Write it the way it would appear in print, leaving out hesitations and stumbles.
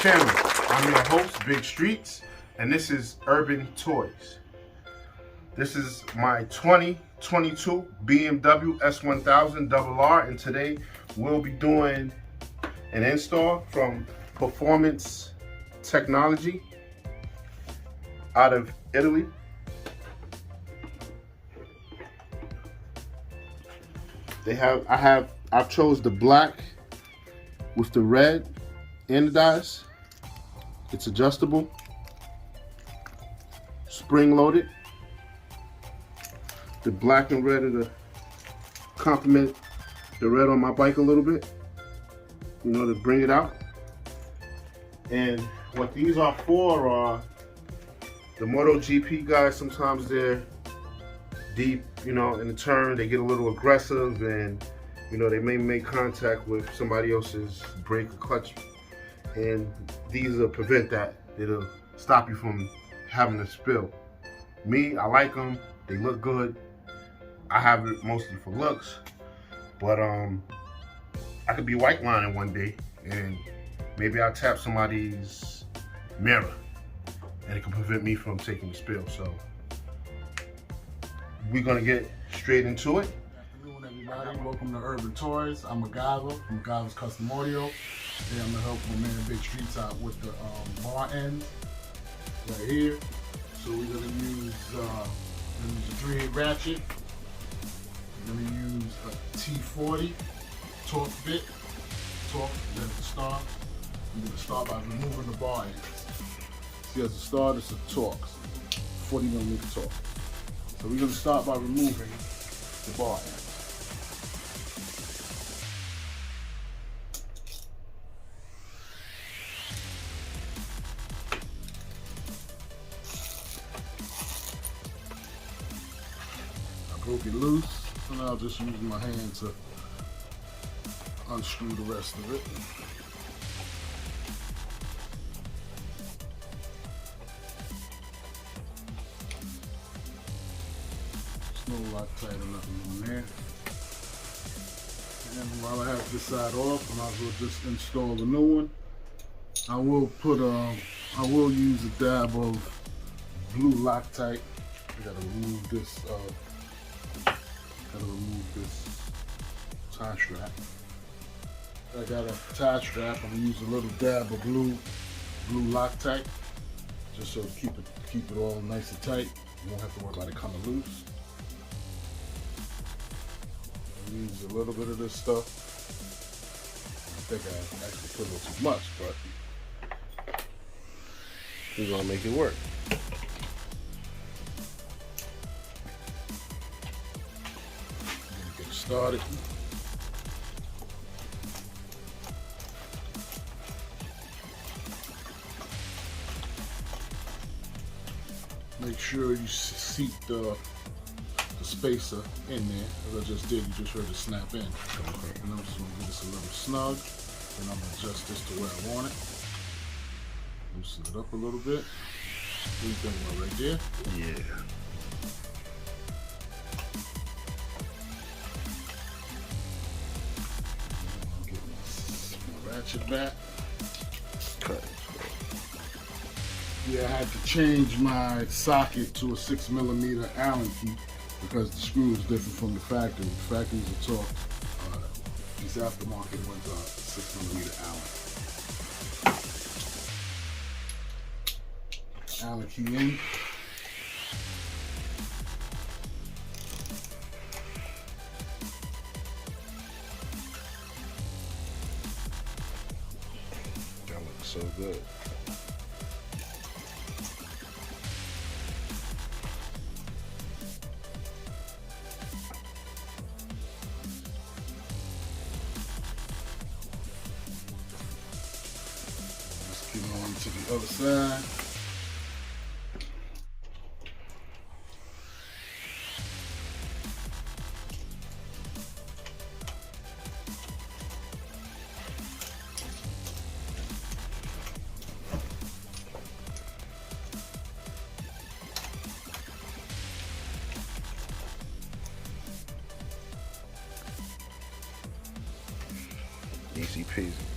family. I'm your host, Big Streets, and this is Urban Toys. This is my 2022 BMW s1000rr, and today we'll be doing an install from Performance Technology out of Italy. I've chose the black with the red anodized. It's adjustable, spring loaded. The black and red are to complement the red on my bike a little bit, you know, to bring it out. And what these are for are the MotoGP guys. Sometimes they're deep, you know, in the turn, they get a little aggressive, and you know, they may make contact with somebody else's brake or clutch, and these will prevent that. It'll stop you from having a spill. Me, I like them. They look good. I have it mostly for looks, but I could be white lining one day, and maybe I'll tap somebody's mirror, and it can prevent me from taking a spill. So we're gonna get straight into it. Good afternoon, everybody. Welcome to Urban Toys. I'm MacGyver from MacGyver's Custom Audio. Today I'm gonna help my man Big Streets out with the bar ends right here. So we're gonna use a 3/8 ratchet. We're gonna use a T40 torque bit. Torque, let it start. We're gonna start by removing the bar ends. See, as a start, it's a torque, 40mm torque. So we're going to start by removing the bar ends. I broke it loose, so now I'll just use my hand to unscrew the rest of it. No Loctite or nothing in there. And while I have this side off, I might as well just install a new one. I will use a dab of blue Loctite. I gotta remove this. Tie strap. I got a tie strap. I'm gonna use a little dab of blue Loctite, just so to keep it all nice and tight. You won't have to worry about it coming loose. Use a little bit of this stuff. I think I actually put a little too much, but We're gonna make it work. get started. Make sure you seat the spacer in there, as I just did. You just heard it snap in. Okay. And I'm just going to get this a little snug, and I'm going to adjust this to where I want it. Loosen it up a little bit. What do you think about right there? Yeah. Get my ratchet back. Cut. Yeah, I had to change my socket to a 6mm Allen key, because the screw is different from the factory. The factories are torqued. These aftermarket ones are 6mm Allen. Allen key in. That looks so good. On to the other side. Easy peasy.